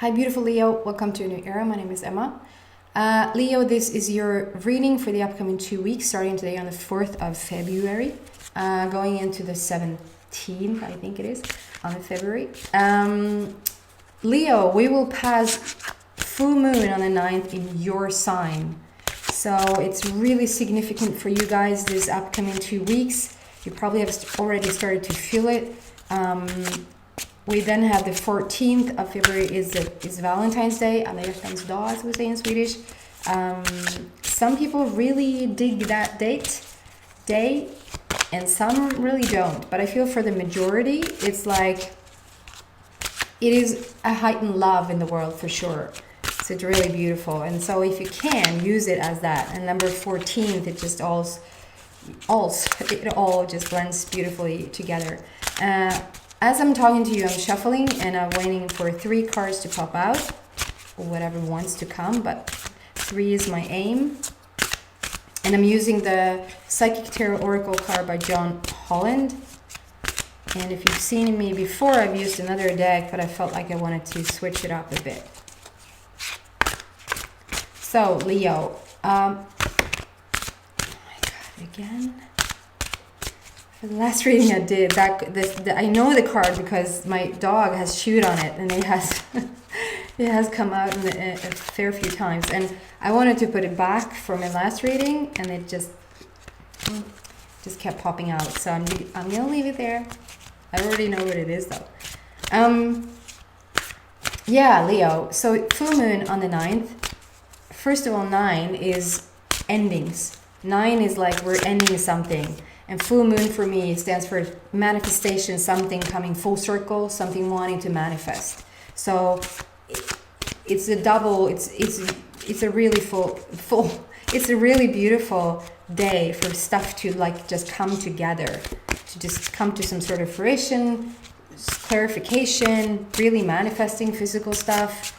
Hi, beautiful Leo. Welcome to a new era. My name is Emma. Leo, this is your reading for the upcoming 2 weeks, starting today on the 4th of February, going into the 17th, I think it is, on February. Leo, we will pass full moon on the 9th in your sign. So it's really significant for you guys this upcoming 2 weeks. You probably have already started to feel it. We then have the 14th of February is Valentine's Day, alla hjärtans dag, as we say in Swedish. Some people really dig that day, and some really don't. But I feel for the majority, it's like, it is a heightened love in the world for sure. So it's really beautiful. And so if you can, use it as that. And number 14th, it just it all just blends beautifully together. As I'm talking to you, I'm shuffling and I'm waiting for 3 cards to pop out, or whatever wants to come, but 3 is my aim. And I'm using the Psychic Tarot Oracle card by John Holland. And if you've seen me before, I've used another deck, but I felt like I wanted to switch it up a bit. So, Leo, oh my God, again. For the last reading I did, I know the card because my dog has chewed on it, and it has come out a fair few times. And I wanted to put it back for my last reading, and it just kept popping out. So I'm gonna leave it there. I already know what it is though. Yeah, Leo. So full moon on the 9th. First of all, 9 is endings. 9 is like we're ending something. And full moon for me stands for manifestation, something coming full circle, something wanting to manifest. So it's a double, it's a really it's a really beautiful day for stuff to like just come together, to just come to some sort of fruition, clarification, really manifesting physical stuff,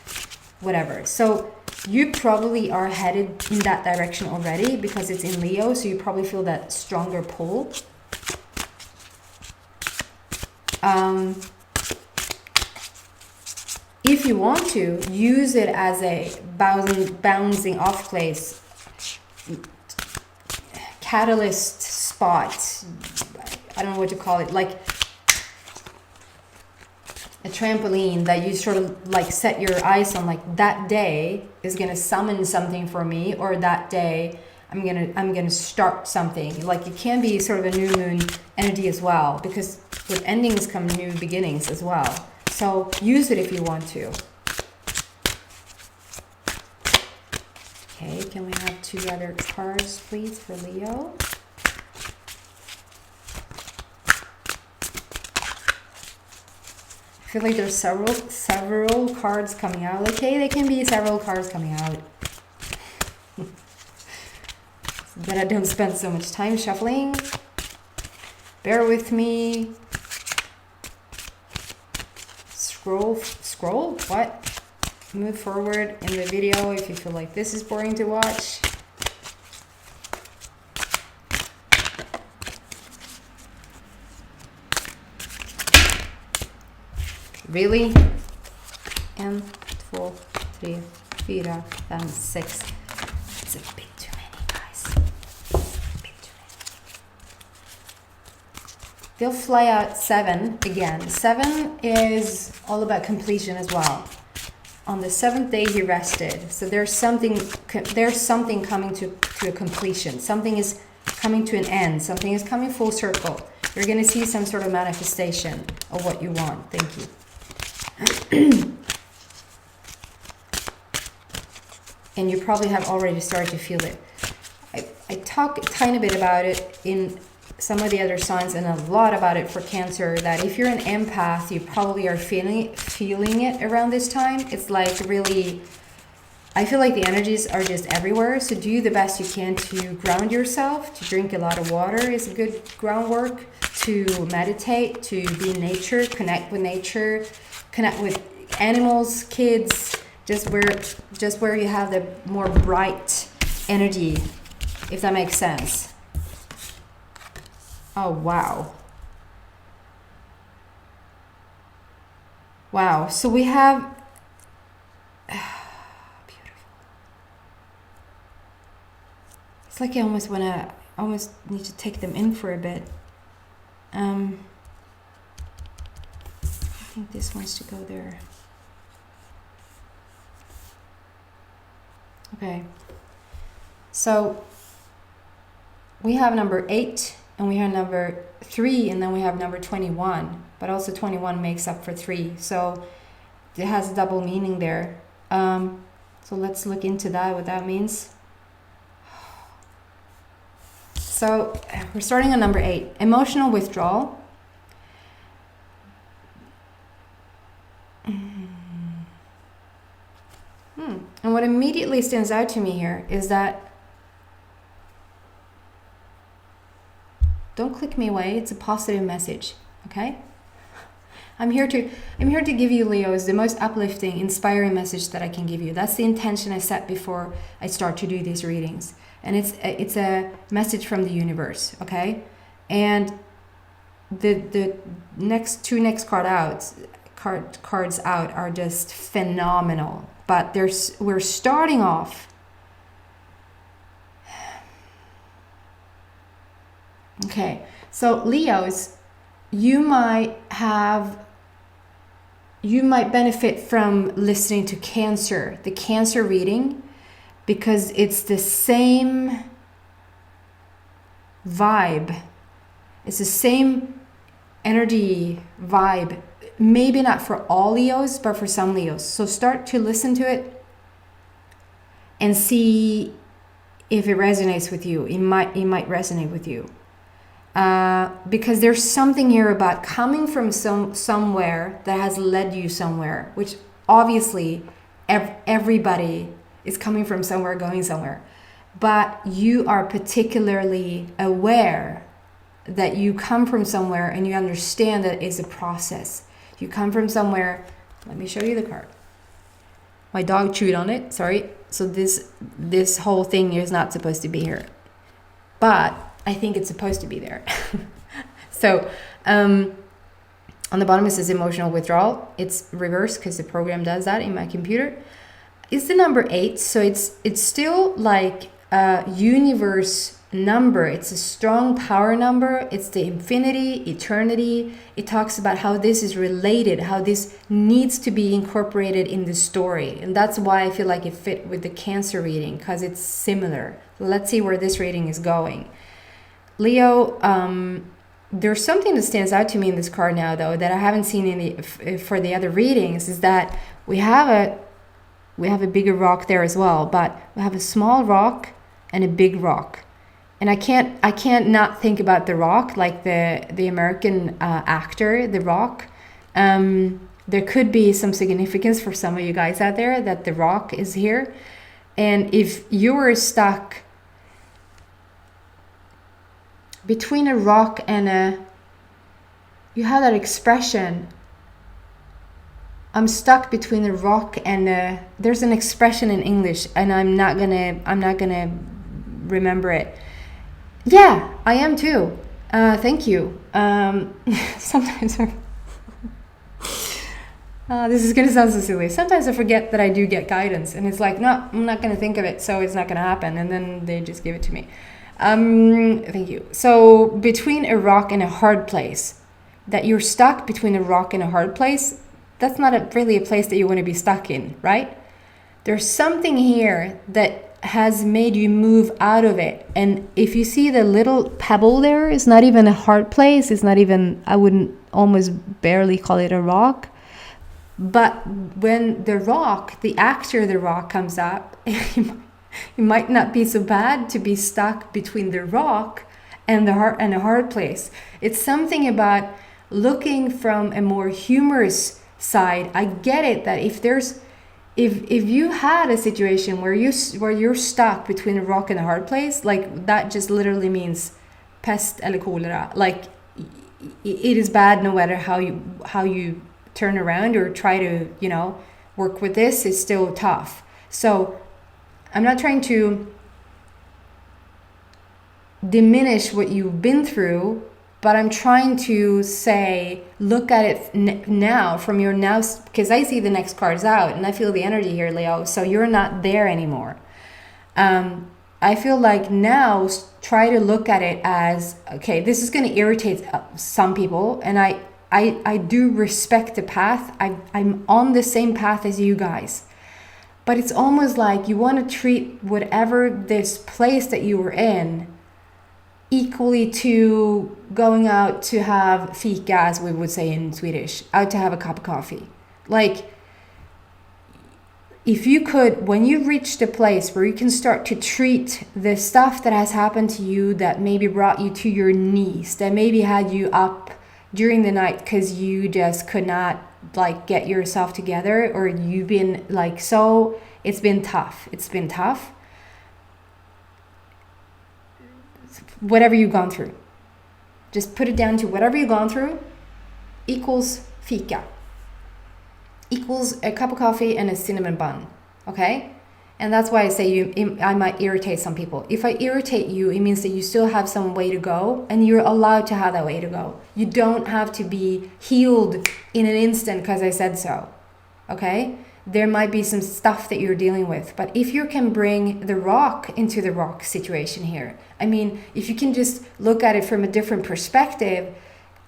whatever. So you probably are headed in that direction already because it's in Leo, so you probably feel that stronger pull. If you want to, use it as a bouncing off place, catalyst spot, I don't know what to call it, like a trampoline that you sort of like set your eyes on, like that day is going to summon something for me, or that day I'm going to start something. Like it can be sort of a new moon energy as well, because with endings come new beginnings as well. So use it if you want to. Okay, can we have 2 other cards please for Leo? I feel like there's several cards coming out. Okay, there can be several cards coming out. That I don't spend so much time shuffling. Bear with me. Scroll? What? Move forward in the video if you feel like this is boring to watch. Really? 1, 2, 3, 4, 5, 6. It's a bit too many, guys. A bit too many. They'll fly out 7 again. 7 is all about completion as well. On the 7th day he rested. So there's something coming to a completion. Something is coming to an end. Something is coming full circle. You're going to see some sort of manifestation of what you want. Thank you. And you probably have already started to feel it. I talk a tiny bit about it in some of the other signs, and a lot about it for Cancer, that if you're an empath, you probably are feeling it around this time. It's like really, I feel like the energies are just everywhere. So do the best you can to ground yourself. To drink a lot of water is a good groundwork. To meditate, to be in nature, connect with nature, connect with animals, kids, just where you have the more bright energy, if that makes sense. Oh, wow. Wow, so we have It's like I almost need to take them in for a bit. I think this wants to go there. Okay. So we have number 8 and we have number 3 and then we have number 21, but also 21 makes up for 3. So it has a double meaning there. So let's look into that, what that means. So we're starting on number 8, emotional withdrawal. And what immediately stands out to me here is that, don't click me away, it's a positive message, okay? I'm here to give you, Leos, the most uplifting, inspiring message that I can give you. That's the intention I set before I start to do these readings. And it's a message from the universe, okay? And the next cards out are just phenomenal. But we're starting off. Okay, so Leos, you might benefit from listening to Cancer, the Cancer reading, because it's the same vibe. It's the same energy vibe. Maybe not for all Leos, but for some Leos. So start to listen to it and see if it resonates with you. It might resonate with you. Because there's something here about coming from somewhere that has led you somewhere, which obviously everybody is coming from somewhere, going somewhere. But you are particularly aware that you come from somewhere and you understand that it's a process. You come from somewhere. Let me show you the card. My dog chewed on it, sorry. So this whole thing is not supposed to be here. But I think it's supposed to be there. So on the bottom it says emotional withdrawal. It's reversed because the program does that in my computer. It's the number 8, so it's still like a universe number. It's a strong power number. It's the infinity, eternity. It talks about how this is related, how this needs to be incorporated in the story. And that's why I feel like it fit with the Cancer reading, because it's similar. Let's see where this reading is going. Leo, there's something that stands out to me in this card now, though, that I haven't seen for the other readings, is that we have a bigger rock there as well, but we have a small rock and a big rock. And I can't not think about The Rock, like the American actor, The Rock. There could be some significance for some of you guys out there that The Rock is here. And if you were stuck between a rock and you have that expression, I'm stuck between a rock and there's an expression in English and I'm not gonna remember it. Yeah, I am too. Thank you. Sometimes this is going to sound so silly. Sometimes I forget that I do get guidance. And it's like, no, I'm not going to think of it. So it's not going to happen. And then they just give it to me. Thank you. So between a rock and a hard place, that you're stuck between a rock and a hard place, that's not really a place that you want to be stuck in, right? There's something here that has made you move out of it. And if you see the little pebble there, it's not even a hard place. It's not even, I wouldn't almost barely call it a rock. But when the rock, the actor The Rock comes up, it might not be so bad to be stuck between the rock and a hard place. It's something about looking from a more humorous side. I get it that if you had a situation where you're stuck between a rock and a hard place, like that just literally means pest eller cholera. Like it is bad no matter how you turn around or try to, work with this, it's still tough. So I'm not trying to diminish what you've been through, but I'm trying to say, look at it now from your now, because I see the next cards out and I feel the energy here, Leo. So you're not there anymore. I feel like now try to look at it as, okay, this is going to irritate some people, and I do respect the path. I'm on the same path as you guys. But it's almost like you want to treat whatever this place that you were in equally to going out to have fika, as we would say in Swedish, out to have a cup of coffee. Like, if you could, when you reach the place where you can start to treat the stuff that has happened to you that maybe brought you to your knees, that maybe had you up during the night because you just could not like get yourself together, or you've been like, so it's been tough. Whatever you've gone through, just put it down to whatever you've gone through equals fika, equals a cup of coffee and a cinnamon bun. Okay? And that's why I say I might irritate some people. If I irritate you, it means that you still have some way to go, and you're allowed to have that way to go. You don't have to be healed in an instant because I said so. Okay? There might be some stuff that you're dealing with, but if you can bring the rock into the rock situation here, I mean, if you can just look at it from a different perspective,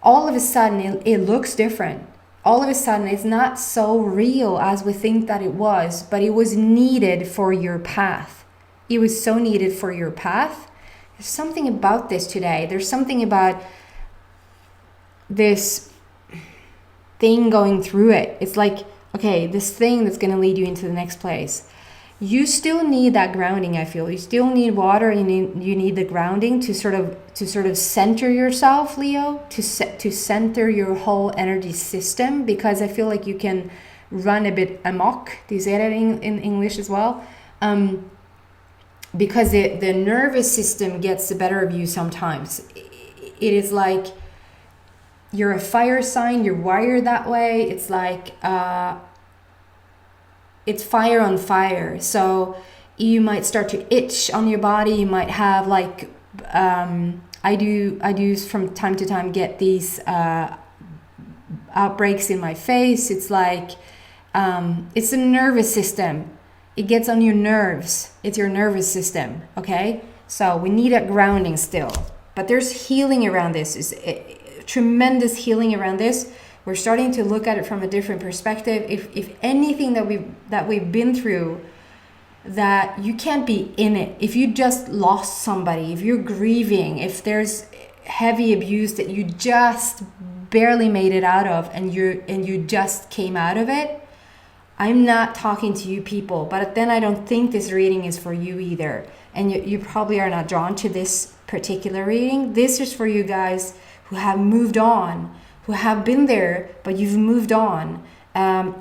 all of a sudden it looks different. All of a sudden it's not so real as we think that it was, but it was needed for your path. It was so needed for your path. There's something about this today. There's something about this thing going through it. It's like, okay, this thing that's going to lead you into the next place. You still need that grounding, I feel. You still need water. You need the grounding to sort of center yourself, Leo, to center your whole energy system, because I feel like you can run a bit amok. Do you say that in English as well? Because the nervous system gets the better of you sometimes. It is like you're a fire sign, you're wired that way. It's like it's fire on fire. So you might start to itch on your body. You might have like I do from time to time get these outbreaks in my face. It's like it's the nervous system. It gets on your nerves. It's your nervous system. Okay, so we need a grounding still, but there's healing around this. Is tremendous healing around this. We're starting to look at it from a different perspective. If anything that we've been through, that you can't be in it. If you just lost somebody, if you're grieving, if there's heavy abuse that you just barely made it out of, and you just came out of it, I'm not talking to you people. But then I don't think this reading is for you either, and you probably are not drawn to this particular reading. This is for you guys who have moved on, who have been there, but you've moved on.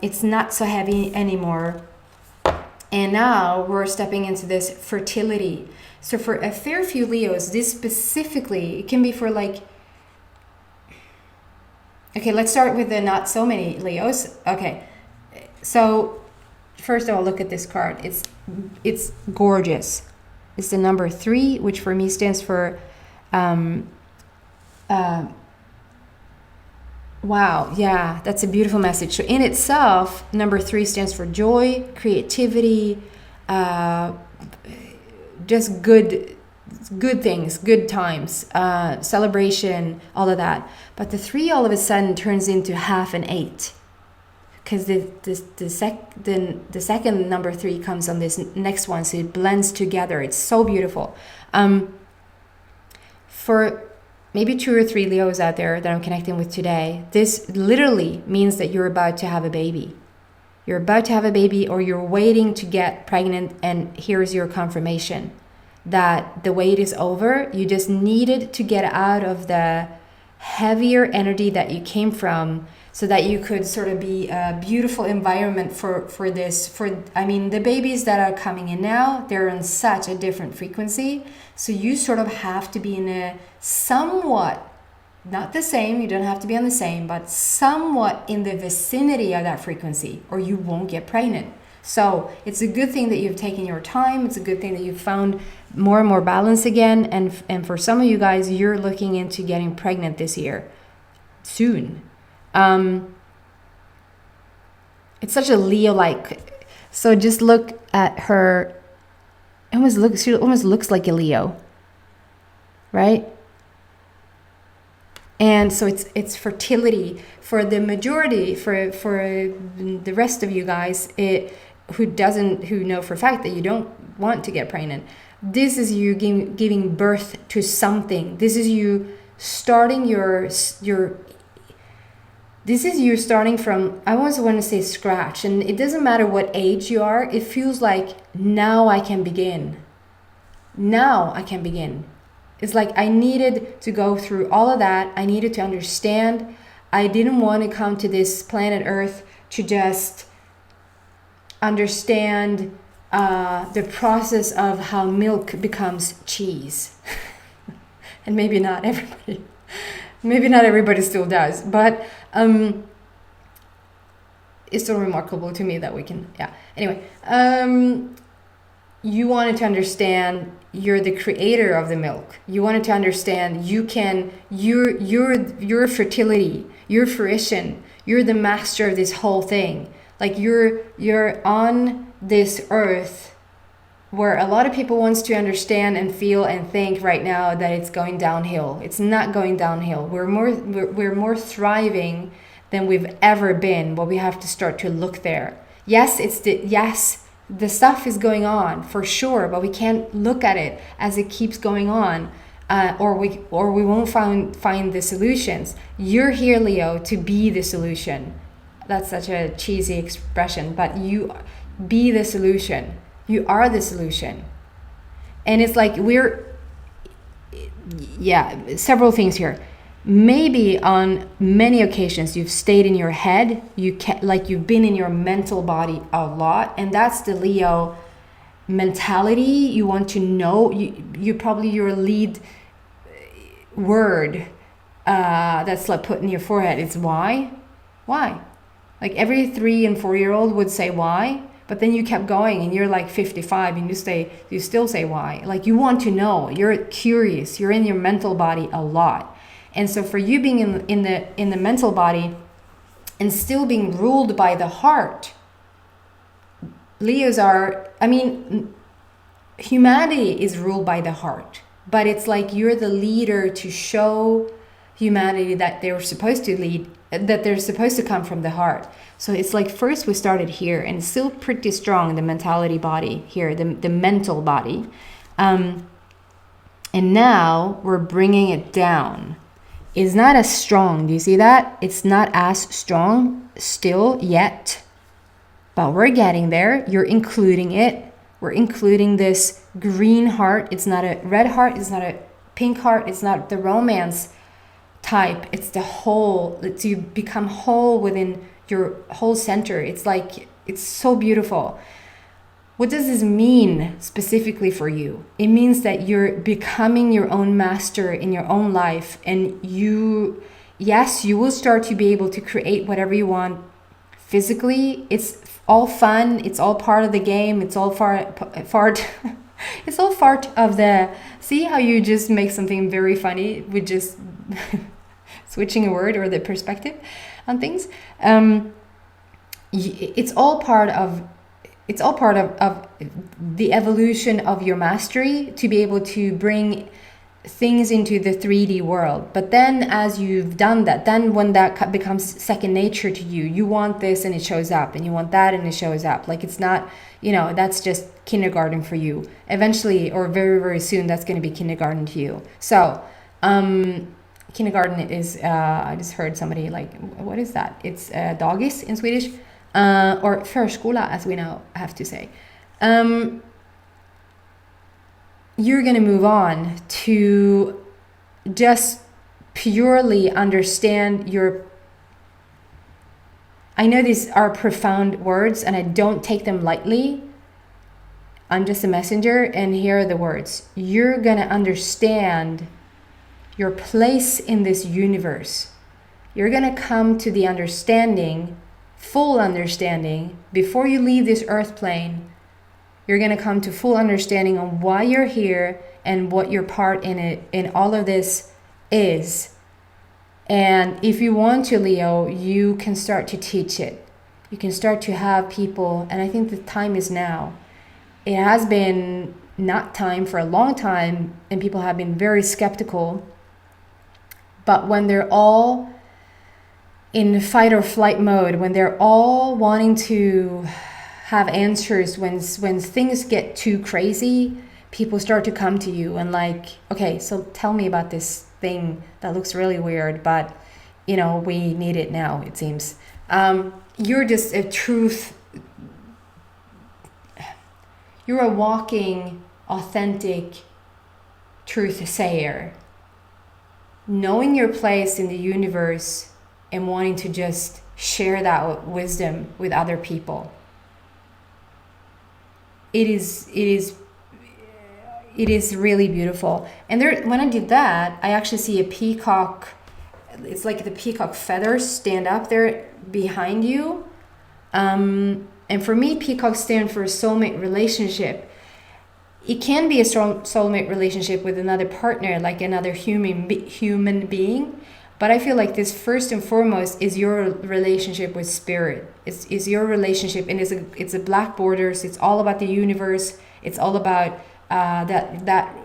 It's not so heavy anymore. And now we're stepping into this fertility. So for a fair few Leos, this specifically, it can be for like, okay, let's start with the not so many Leos. Okay, so first of all, look at this card. It's gorgeous. It's the number 3, which for me stands for wow, yeah, that's a beautiful message. So in itself, number 3 stands for joy, creativity, just good things, good times, celebration, all of that. But the 3 all of a sudden turns into half an 8, because the second number 3 comes on this next one, so it blends together. It's so beautiful. For maybe 2 or 3 Leos out there that I'm connecting with today, this literally means that you're about to have a baby. You're about to have a baby, or you're waiting to get pregnant, and here's your confirmation that the wait is over. You just needed to get out of the heavier energy that you came from, so that you could sort of be a beautiful environment for this. I mean, the babies that are coming in now, they're on such a different frequency. So you sort of have to be in a somewhat, not the same, you don't have to be on the same, but somewhat in the vicinity of that frequency, or you won't get pregnant. So it's a good thing that you've taken your time. It's a good thing that you've found more and more balance again. And for some of you guys, you're looking into getting pregnant this year, soon. It's such a Leo-like. So just look at her. she almost looks like a Leo, right? And so it's fertility for the majority, for the rest of you guys who know for a fact that you don't want to get pregnant. This is you giving birth to something. This is you starting this is you starting from, I always want to say scratch, and it doesn't matter what age you are. It feels like now I can begin. Now I can begin. It's like I needed to go through all of that. I needed to understand. I didn't want to come to this planet Earth to just understand the process of how milk becomes cheese. And maybe not everybody still does, but it's still remarkable to me that we can, anyway, you wanted to understand you're the creator of the milk. You wanted to understand your fertility, your fruition, you're the master of this whole thing. Like you're on this earth where a lot of people wants to understand and feel and think right now that it's going downhill. It's not going downhill. We're more thriving than we've ever been, but we have to start to look there. Yes, the stuff is going on for sure, but we can't look at it as it keeps going on, or we won't find the solutions. You're here, Leo, to be the solution. That's such a cheesy expression, but you be the solution. You are the solution. And it's like several things here. Maybe on many occasions you've stayed in your head, you've been in your mental body a lot, and that's the Leo mentality. You want to know, you probably your lead word that's like put in your forehead is why. Like every 3 and 4 year old would say why, but then you kept going and you're like 55 and you still say why. Like you want to know, you're curious, you're in your mental body a lot. And so for you being in the mental body and still being ruled by the heart, Leos humanity is ruled by the heart, but it's like you're the leader to show humanity that they're supposed to lead, that they're supposed to come from the heart. So it's like first we started here and it's still pretty strong, the mentality body here, the mental body. And now we're bringing it down. It's not as strong. Do you see that? It's not as strong still yet, but we're getting there. You're including it. We're including this green heart. It's not a red heart. It's not a pink heart. It's not the romance type. It's the whole. It's you become whole within your whole center. It's like, it's so beautiful. What does this mean specifically for you? It means that you're becoming your own master in your own life, and you will start to be able to create whatever you want physically. It's all fun. It's all part of the game. It's all it's all part of the, see how you just make something very funny with just switching a word or the perspective on things. It's all part of the evolution of your mastery to be able to bring things into the 3D world. But then as you've done that, then when that becomes second nature to you, you want this and it shows up, and you want that and it shows up. Like it's not, that's just kindergarten for you. Eventually, or very, very soon, that's going to be kindergarten to you. So, kindergarten is, I just heard somebody like, what is that? It's dagis in Swedish. Or förskola, as we now have to say. You're going to move on to just purely understand I know these are profound words and I don't take them lightly. I'm just a messenger, and here are the words. You're going to understand your place in this universe. You're going to come to the full understanding, before you leave this earth plane. You're going to come to full understanding on why you're here and what your part in all of this is. And if you want to, Leo, you can start to teach it. You can start to have people, and I think the time is now. It has been not time for a long time, and people have been very skeptical. But when they're all in fight or flight mode, when they're all wanting to have answers, when things get too crazy, people start to come to you and like, okay, so tell me about this thing that looks really weird, but you know, we need it now, it seems. You're just a truth. You're a walking, authentic truth sayer. Knowing your place in the universe and wanting to just share that wisdom with other people. It is really beautiful. And there, when I did that, I actually see a peacock. It's like the peacock feathers stand up there behind you. And for me, peacocks stand for a soulmate relationship. It can be a soulmate relationship with another partner, like another human being. But I feel like this first and foremost is your relationship with spirit. It's your relationship, and it's a black borders. It's all about the universe. It's all about that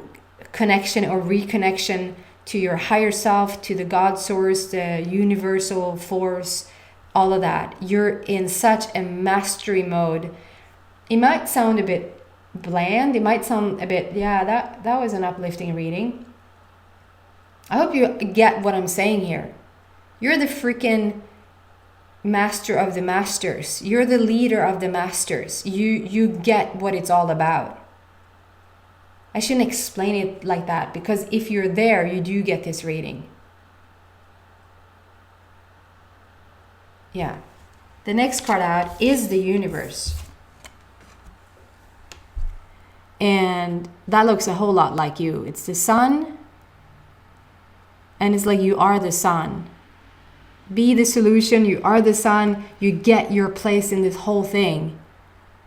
connection or reconnection to your higher self, to the God source, the universal force, all of that. You're in such a mastery mode. It might sound a bit bland. It might sound a bit, yeah, that was an uplifting reading. I hope you get what I'm saying here. You're the freaking master of the masters. You're the leader of the masters. You get what it's all about. I shouldn't explain it like that, because if you're there, you do get this reading. Yeah. The next card out is the universe. And that looks a whole lot like you. It's the sun. And it's like you are the sun. Be the solution. You are the sun. You get your place in this whole thing.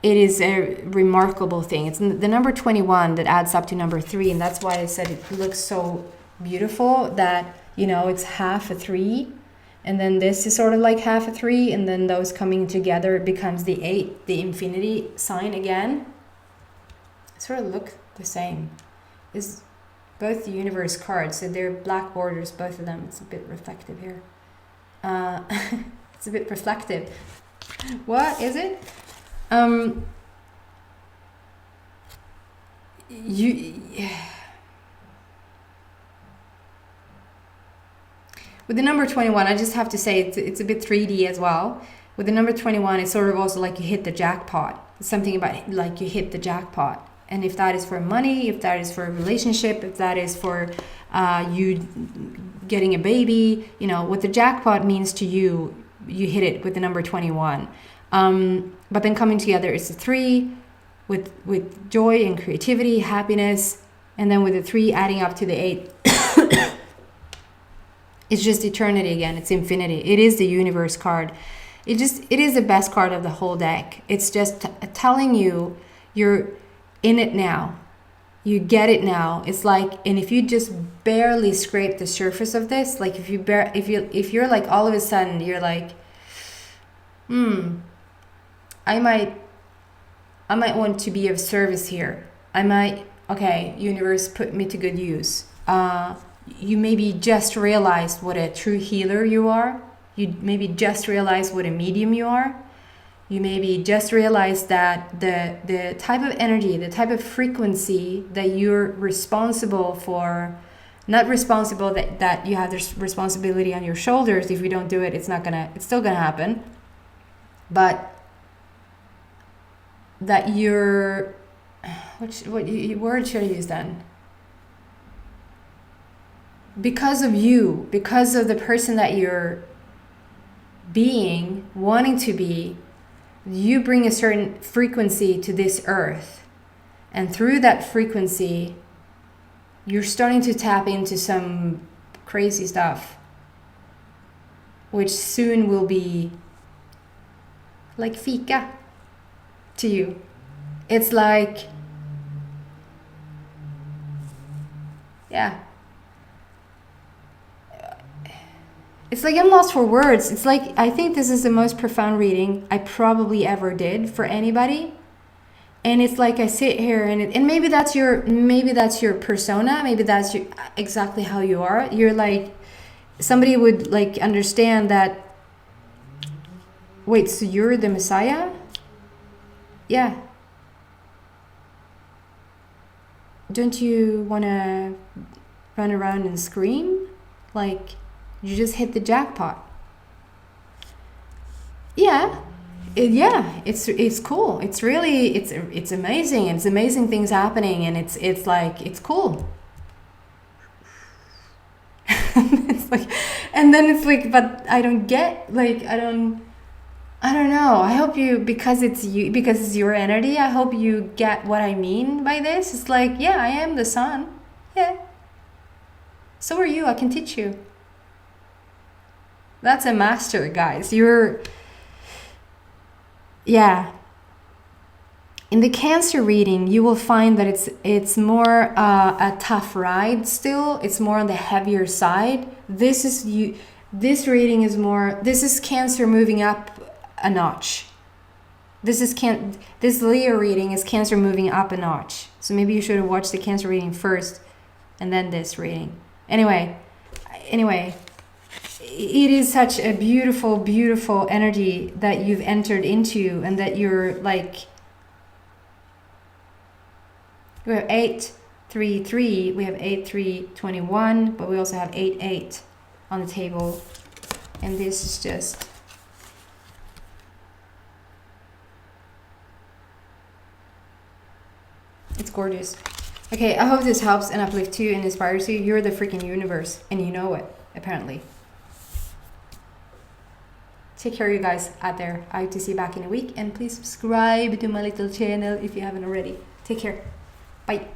It is a remarkable thing. It's the number 21 that adds up to number 3. And that's why I said it looks so beautiful that, you know, it's half a 3. And then this is sort of like half a 3. And then those coming together, it becomes the 8, the infinity sign again. Sort of look the same. Is both the universe cards, so they're black borders, both of them. It's a bit reflective here. It's a bit reflective. What is it? With the number 21, I just have to say it's a bit 3D as well. With the number 21, it's sort of also like you hit the jackpot. It's something about like you hit the jackpot. And if that is for money, if that is for a relationship, if that is for you getting a baby, you know, what the jackpot means to you, you hit it with the number 21. But then coming together is the 3 with joy and creativity, happiness. And then with the 3 adding up to the 8, it's just eternity again. It's infinity. It is the universe card. It is the best card of the whole deck. It's just telling you you're in it now. You get it now. It's like, and if you just barely scrape the surface of this, like if you're like all of a sudden you're like, I might want to be of service here. Okay, universe, put me to good use. You maybe just realized what a true healer you are. You maybe just realized what a medium you are. You maybe just realized that the type of energy, the type of frequency that you're responsible for, not responsible that you have this responsibility on your shoulders. If you don't do it, it's still gonna happen. But that you're, what word should I use then? Because of you, because of the person that you're being, wanting to be, you bring a certain frequency to this earth. And through that frequency, you're starting to tap into some crazy stuff, which soon will be like fika to you. It's like, yeah. It's like I'm lost for words. It's like, I think this is the most profound reading I probably ever did for anybody. And it's like I sit here and maybe that's your persona, maybe that's exactly how you are. You're like, somebody would like understand that, wait, so you're the Messiah? Yeah. Don't you want to run around and scream? Like, you just hit the jackpot. Yeah. It's cool. It's really, it's amazing. It's amazing things happening, and it's like, it's cool. It's like, and then it's like, but I don't get, like, I don't know. I hope you, because it's your energy, I hope you get what I mean by this. It's like, yeah, I am the sun. Yeah. So are you. I can teach you. That's a master, guys. Yeah. In the Cancer reading, you will find that it's more a tough ride still. It's more on the heavier side. This reading is more, this is Cancer moving up a notch. This Leo reading is Cancer moving up a notch. So maybe you should have watched the Cancer reading first and then this reading. Anyway, it is such a beautiful, beautiful energy that you've entered into, and that you're like, we have 8-3-3, we have 8-3-21, but we also have 8-8 on the table. And this is just, it's gorgeous. Okay, I hope this helps and uplifts you and inspires you. You're the freaking universe, and you know it, apparently. Take care, you guys out there. I hope to see you back in a week, and please subscribe to my little channel if you haven't already. Take care. Bye.